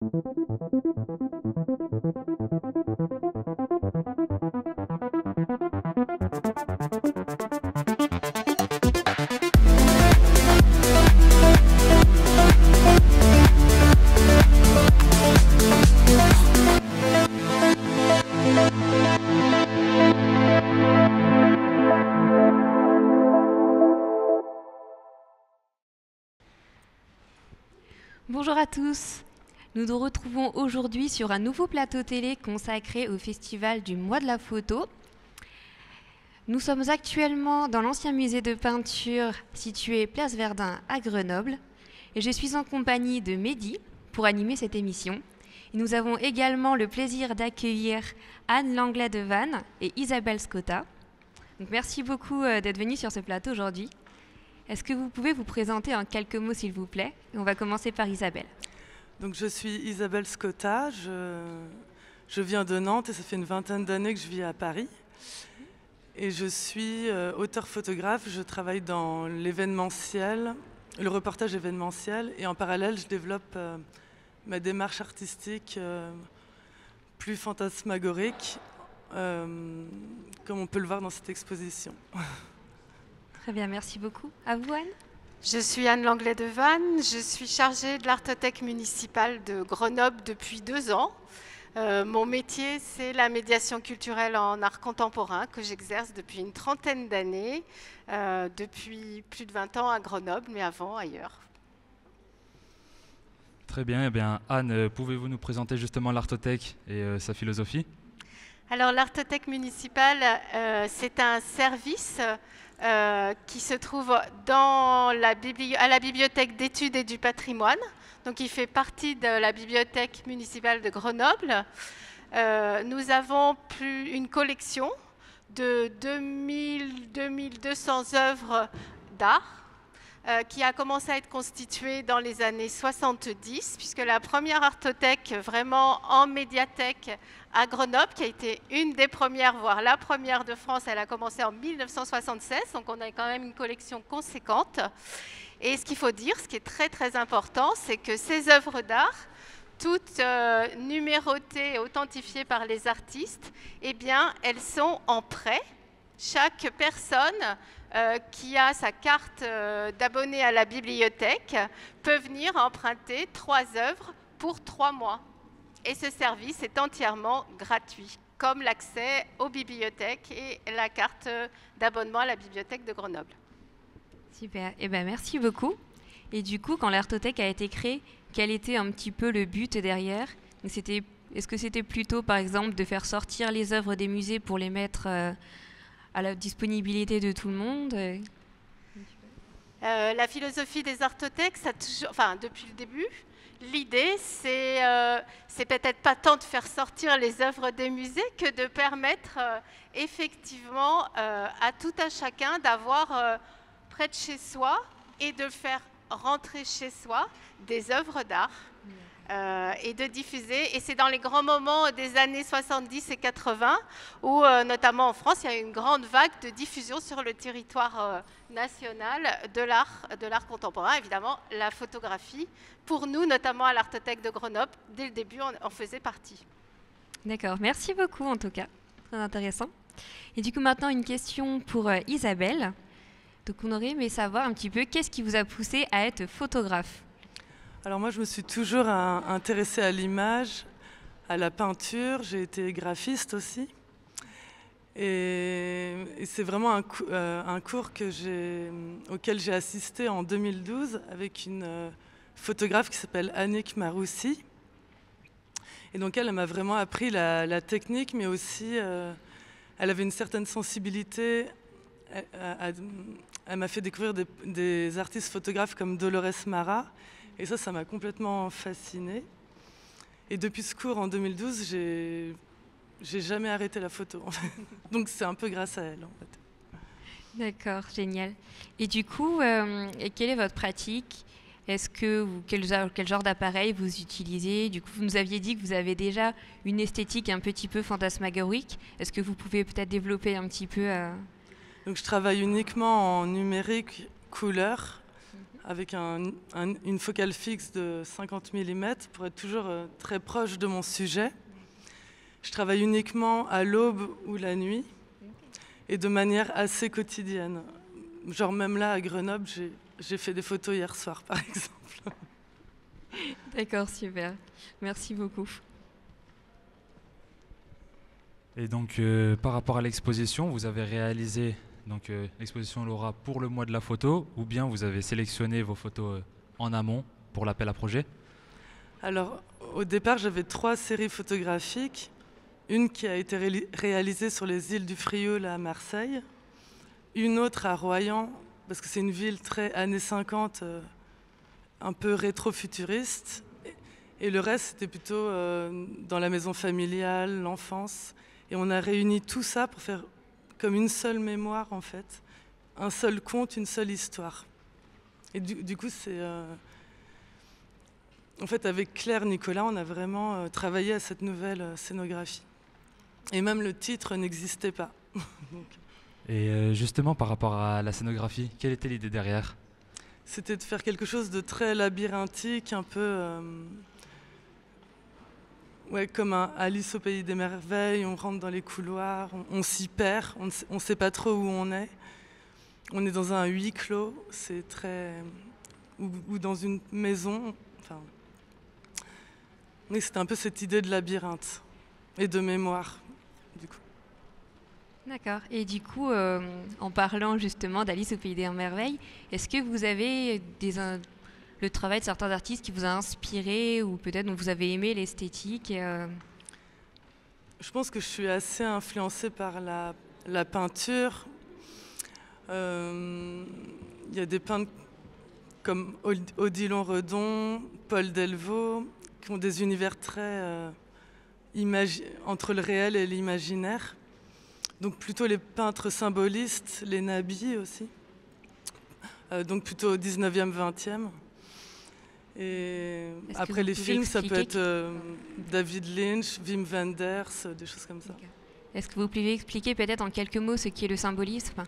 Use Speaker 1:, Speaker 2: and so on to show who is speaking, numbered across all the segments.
Speaker 1: Bonjour à tous, nous nous retrouvons aujourd'hui sur un nouveau plateau télé consacré au Festival du mois de la photo. Nous sommes actuellement dans l'ancien musée de peinture situé Place Verdun à Grenoble et je suis en compagnie de Mehdi pour animer cette émission. Et nous avons également le plaisir d'accueillir Anne Langlais de Vannes et Isabelle Scotta. Donc, merci beaucoup d'être venus sur ce plateau aujourd'hui. Est-ce que vous pouvez vous présenter en quelques mots, s'il vous plaît? On va commencer par Isabelle.
Speaker 2: Donc, je suis Isabelle Scotta, je viens de Nantes et ça fait une vingtaine d'années que je vis à Paris. Et je suis auteur-photographe, je travaille dans l'événementiel, le reportage événementiel, et en parallèle, je développe ma démarche artistique plus fantasmagorique, comme on peut le voir dans cette exposition.
Speaker 1: Très bien, merci beaucoup. À vous, Anne.
Speaker 3: Je suis Anne Langlais de Vannes, je suis chargée de l'artothèque municipale de Grenoble depuis 2 ans. Mon métier, c'est la médiation culturelle en art contemporain que j'exerce depuis une trentaine d'années, depuis plus de 20 ans à Grenoble, mais avant ailleurs.
Speaker 4: Très bien, eh bien Anne, pouvez-vous nous présenter justement l'artothèque et sa philosophie?
Speaker 3: Alors l'artothèque municipale, c'est un service qui se trouve à la bibliothèque d'études et du patrimoine. Donc il fait partie de la bibliothèque municipale de Grenoble. Nous avons une collection de 2200 œuvres d'art qui a commencé à être constituée dans les années 70, puisque la première artothèque vraiment en médiathèque à Grenoble, qui a été une des premières, voire la première de France, elle a commencé en 1976, donc on a quand même une collection conséquente. Et ce qu'il faut dire, ce qui est très très important, c'est que ces œuvres d'art, toutes numérotées et authentifiées par les artistes, eh bien, elles sont en prêt. Chaque personne qui a sa carte d'abonné à la bibliothèque peut venir emprunter 3 œuvres pour 3 mois. Et ce service est entièrement gratuit, comme l'accès aux bibliothèques et la carte d'abonnement à la bibliothèque de Grenoble.
Speaker 1: Super, eh ben, merci beaucoup. Et du coup, quand l'artothèque a été créée, quel était un petit peu le but derrière? Est-ce que c'était plutôt, par exemple, de faire sortir les œuvres des musées pour les mettre à la disponibilité de tout le monde?
Speaker 3: La philosophie des artothèques, depuis le début, l'idée, c'est peut-être pas tant de faire sortir les œuvres des musées que de permettre effectivement à tout un chacun d'avoir près de chez soi et de faire rentrer chez soi des œuvres d'art et de diffuser. Et c'est dans les grands moments des années 70 et 80 où, notamment en France, il y a eu une grande vague de diffusion sur le territoire national de l'art contemporain, évidemment la photographie. Pour nous, notamment à l'Artothèque de Grenoble, dès le début, on en faisait partie.
Speaker 1: D'accord, merci beaucoup en tout cas, très intéressant. Et du coup maintenant une question pour Isabelle. Donc on aurait aimé savoir un petit peu qu'est-ce qui vous a poussé à être photographe?
Speaker 2: Alors moi, je me suis toujours intéressée à l'image, à la peinture. J'ai été graphiste aussi. Et c'est vraiment un cours auquel j'ai assisté en 2012 avec une photographe qui s'appelle Annick Maroussi. Et donc elle m'a vraiment appris la technique, mais aussi elle avait une certaine sensibilité. Elle m'a fait découvrir des artistes photographes comme Dolores Mara. Et ça m'a complètement fascinée. Et depuis ce cours en 2012, j'ai jamais arrêté la photo. En fait. Donc c'est un peu grâce à elle. En fait.
Speaker 1: D'accord, génial. Et du coup, quelle est votre pratique? Quel genre d'appareil vous utilisez? Du coup, vous nous aviez dit que vous avez déjà une esthétique un petit peu fantasmagorique. Est-ce que vous pouvez peut-être développer un petit peu
Speaker 2: Donc je travaille uniquement en numérique couleur. avec une focale fixe de 50 mm pour être toujours très proche de mon sujet. Je travaille uniquement à l'aube ou la nuit et de manière assez quotidienne. Genre même là à Grenoble, j'ai fait des photos hier soir par exemple.
Speaker 1: D'accord, super. Merci beaucoup.
Speaker 4: Et donc, par rapport à l'exposition, vous avez réalisé l'exposition Laura pour le mois de la photo, ou bien vous avez sélectionné vos photos en amont pour l'appel à projet?
Speaker 2: Alors, au départ, j'avais 3 séries photographiques. Une qui a été réalisée sur les îles du Frioul à Marseille. Une autre à Royan, parce que c'est une ville très années 50, un peu rétro-futuriste. Et le reste, c'était plutôt dans la maison familiale, l'enfance. Et on a réuni tout ça pour faire comme une seule mémoire, en fait. Un seul conte, une seule histoire. Et du coup, c'est... En fait, avec Claire Nicolas, on a vraiment travaillé à cette nouvelle scénographie. Et même le titre n'existait pas.
Speaker 4: Et justement, par rapport à la scénographie, quelle était l'idée derrière?
Speaker 2: C'était de faire quelque chose de très labyrinthique, un peu comme un Alice au pays des merveilles. On rentre dans les couloirs, on s'y perd, on ne sait pas trop où on est. On est dans un huis clos, c'est très... ou dans une maison. Enfin... Mais c'était un peu cette idée de labyrinthe et de mémoire, du coup.
Speaker 1: D'accord. Et du coup, en parlant justement d'Alice au pays des merveilles, est-ce que vous avez le travail de certains artistes qui vous a inspiré ou peut-être dont vous avez aimé l'esthétique
Speaker 2: Je pense que je suis assez influencée par la peinture. Il y a des peintres comme Odilon Redon, Paul Delvaux, qui ont des univers très entre le réel et l'imaginaire. Donc plutôt les peintres symbolistes, les nabis aussi. Donc plutôt au 19e, 20e. Et après les films, ça peut être David Lynch, Wim Wenders, des choses comme ça.
Speaker 1: Est-ce que vous pouvez expliquer peut-être en quelques mots ce qu'est le symbolisme?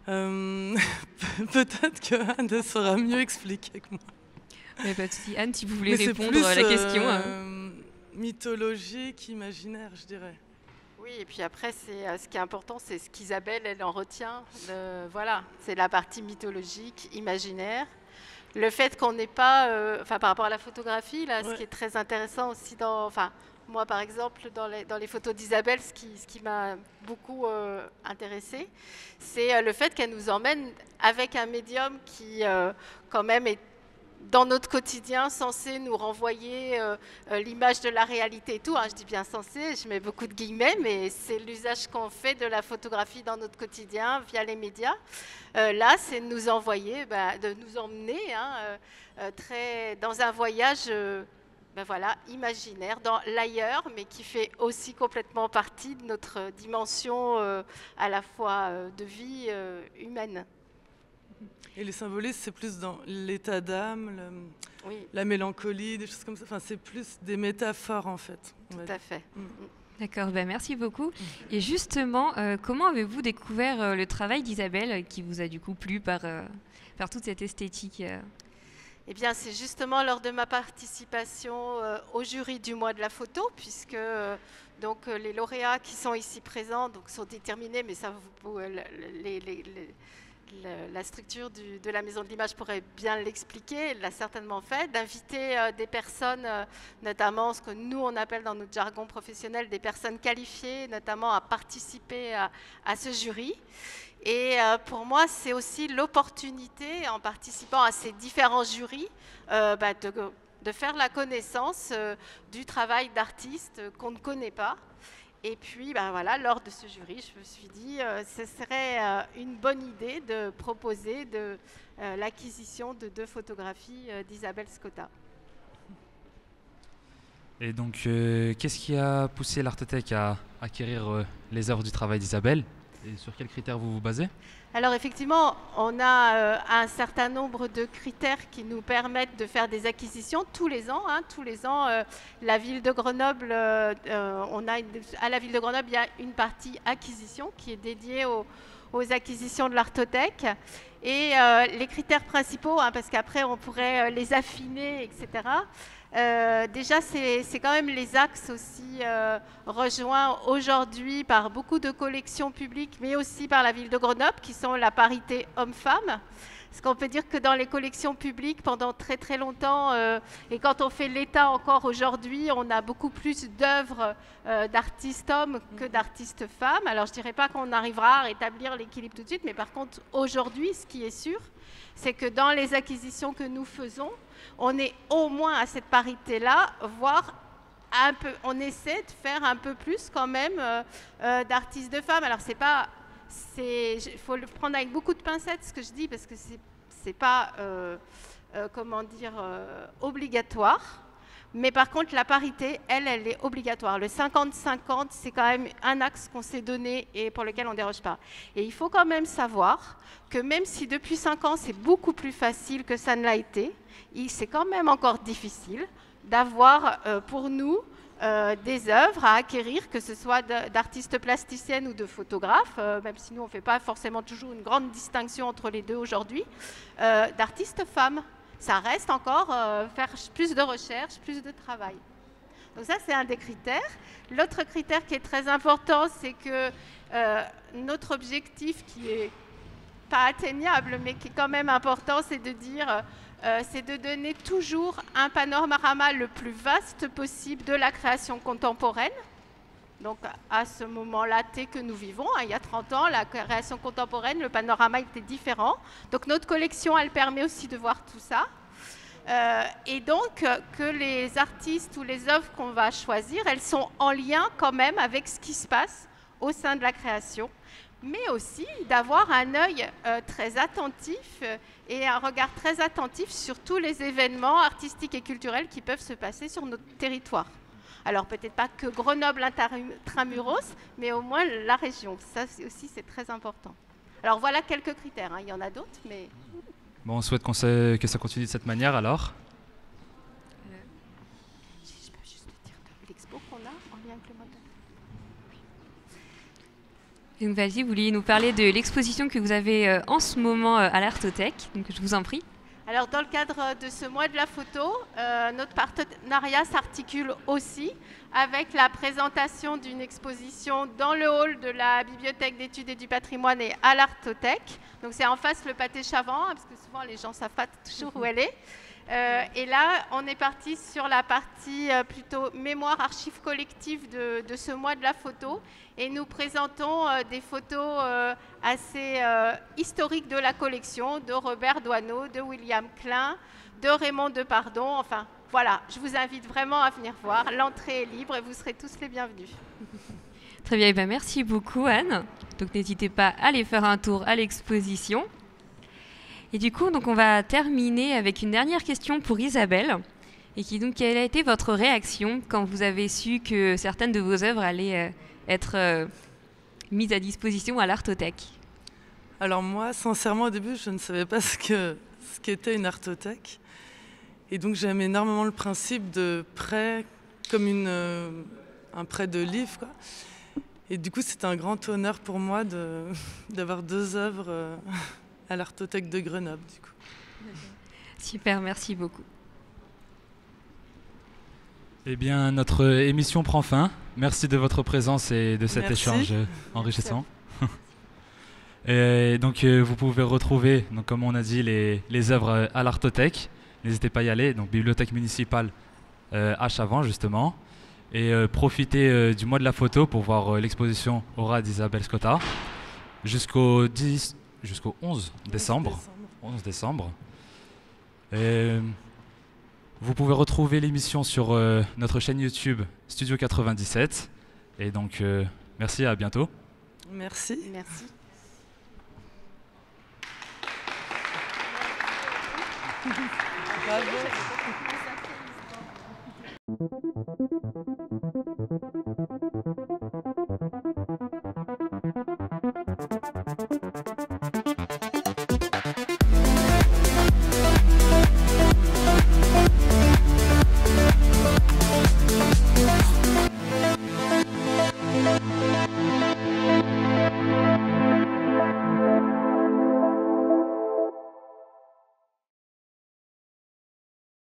Speaker 2: Peut-être que Anne saura mieux expliquer que moi.
Speaker 1: Mais pas de souci. Anne, si vous voulez répondre à la question.
Speaker 2: Mythologique, imaginaire, je dirais.
Speaker 3: Oui, et puis après, ce qui est important, c'est ce qu'Isabelle, elle en retient. Voilà, c'est la partie mythologique, imaginaire. Le fait qu'on n'ait pas, par rapport à la photographie, là, ce qui est très intéressant aussi moi, par exemple, dans les photos d'Isabelle, ce qui m'a beaucoup intéressée, c'est le fait qu'elle nous emmène avec un médium qui, quand même, est dans notre quotidien, censé nous renvoyer l'image de la réalité et tout. Hein, je dis bien censé, je mets beaucoup de guillemets, mais c'est l'usage qu'on fait de la photographie dans notre quotidien via les médias. Là, c'est de nous envoyer, de nous emmener dans un voyage imaginaire, dans l'ailleurs, mais qui fait aussi complètement partie de notre dimension à la fois de vie humaine.
Speaker 2: Et les symbolistes, c'est plus dans l'état d'âme, la mélancolie, des choses comme ça. Enfin, c'est plus des métaphores, en fait.
Speaker 3: Tout à fait.
Speaker 1: D'accord, merci beaucoup. Et justement, comment avez-vous découvert le travail d'Isabelle qui vous a du coup plu par toute cette esthétique
Speaker 3: Eh bien, c'est justement lors de ma participation au jury du mois de la photo, puisque donc, les lauréats qui sont ici présents sont déterminés, mais ça, la structure de la Maison de l'Image pourrait bien l'expliquer, elle l'a certainement fait, d'inviter des personnes, notamment ce que nous on appelle dans notre jargon professionnel des personnes qualifiées, notamment à participer à ce jury. Et pour moi, c'est aussi l'opportunité, en participant à ces différents jurys, de faire la connaissance du travail d'artistes qu'on ne connaît pas. Et puis, lors de ce jury, je me suis dit ce serait une bonne idée de proposer l'acquisition de 2 photographies d'Isabelle Scotta.
Speaker 4: Et donc, qu'est-ce qui a poussé l'Artothèque à acquérir les œuvres du travail d'Isabelle? Et sur quels critères vous vous basez?
Speaker 3: Alors effectivement, on a un certain nombre de critères qui nous permettent de faire des acquisitions tous les ans. Tous les ans, la ville de Grenoble, à la ville de Grenoble, il y a une partie acquisition qui est dédiée aux acquisitions de l'Artothèque. Et les critères principaux, parce qu'après on pourrait les affiner, etc. Déjà, c'est quand même les axes aussi rejoints aujourd'hui par beaucoup de collections publiques, mais aussi par la ville de Grenoble, qui sont la parité homme-femme. Parce qu'on peut dire que dans les collections publiques, pendant très très longtemps, et quand on fait l'état encore aujourd'hui, on a beaucoup plus d'œuvres d'artistes hommes que d'artistes femmes. Alors je ne dirais pas qu'on arrivera à rétablir l'équilibre tout de suite, mais par contre aujourd'hui, ce qui est sûr, c'est que dans les acquisitions que nous faisons, on est au moins à cette parité-là, voire un peu, on essaie de faire un peu plus quand même d'artistes de femmes. Alors c'est pas... Il faut le prendre avec beaucoup de pincettes ce que je dis, parce que c'est pas comment dire, obligatoire. Mais par contre, la parité, elle est obligatoire. Le 50-50, c'est quand même un axe qu'on s'est donné et pour lequel on ne déroge pas. Et il faut quand même savoir que même si depuis 5 ans, c'est beaucoup plus facile que ça ne l'a été, c'est quand même encore difficile d'avoir pour nous des œuvres à acquérir, que ce soit d'artistes plasticiennes ou de photographes, même si nous on ne fait pas forcément toujours une grande distinction entre les deux aujourd'hui, d'artistes femmes. Ça reste encore faire plus de recherche, plus de travail. Donc ça, c'est un des critères. L'autre critère qui est très important, c'est que notre objectif, qui n'est pas atteignable, mais qui est quand même important, c'est de dire... c'est de donner toujours un panorama le plus vaste possible de la création contemporaine. Donc à ce moment-là que nous vivons, il y a 30 ans, la création contemporaine, le panorama était différent. Donc notre collection, elle permet aussi de voir tout ça. Et donc que les artistes ou les œuvres qu'on va choisir, elles sont en lien quand même avec ce qui se passe au sein de la création, mais aussi d'avoir un œil très attentif et un regard très attentif sur tous les événements artistiques et culturels qui peuvent se passer sur notre territoire. Alors peut-être pas que Grenoble intramuros, mais au moins la région. Ça aussi, c'est très important. Alors voilà quelques critères, il y en a d'autres, mais...
Speaker 4: Bon, on souhaite que ça continue de cette manière alors.
Speaker 3: Je peux juste te dire de l'expo qu'on a en lien avec le modèle.
Speaker 1: Donc vas-y, vous vouliez nous parler de l'exposition que vous avez en ce moment à l'Artothèque, donc je vous en prie.
Speaker 3: Alors dans le cadre de ce mois de la photo, notre partenariat s'articule aussi avec la présentation d'une exposition dans le hall de la Bibliothèque d'études et du patrimoine et à l'Artothèque. Donc c'est en face le pâté Chavant, parce que souvent les gens ne savent pas toujours où elle est. Et là, on est parti sur la partie plutôt mémoire, archives collectives de ce mois de la photo. Et nous présentons des photos assez historiques de la collection, de Robert Doisneau, de William Klein, de Raymond Depardon. Enfin, voilà, je vous invite vraiment à venir voir. L'entrée est libre et vous serez tous les bienvenus.
Speaker 1: Très bien, ben merci beaucoup Anne. Donc n'hésitez pas à aller faire un tour à l'exposition. Et du coup, donc on va terminer avec une dernière question pour Isabelle. Et quelle a été votre réaction quand vous avez su que certaines de vos œuvres allaient être mises à disposition à l'Artothèque?
Speaker 2: Alors moi, sincèrement, au début, je ne savais pas ce qu'était une artothèque. Et donc j'aime énormément le principe de prêt, comme un prêt de livre, quoi. Et du coup, c'est un grand honneur pour moi d'avoir 2 œuvres à l'Artothèque de Grenoble, du coup.
Speaker 1: Super, merci beaucoup.
Speaker 4: Eh bien, notre émission prend fin. Merci de votre présence et de cet échange enrichissant. Et donc, vous pouvez retrouver, donc, comme on a dit, les œuvres à l'Artothèque. N'hésitez pas à y aller. Donc, bibliothèque municipale à Chavant, justement. Et profitez du mois de la photo pour voir l'exposition Aura d'Isabelle Scotta jusqu'au 11 décembre. 11 décembre. Vous pouvez retrouver l'émission sur notre chaîne YouTube Studio 97. Et donc, merci, à bientôt.
Speaker 2: Merci.
Speaker 3: Merci.
Speaker 2: Bravo.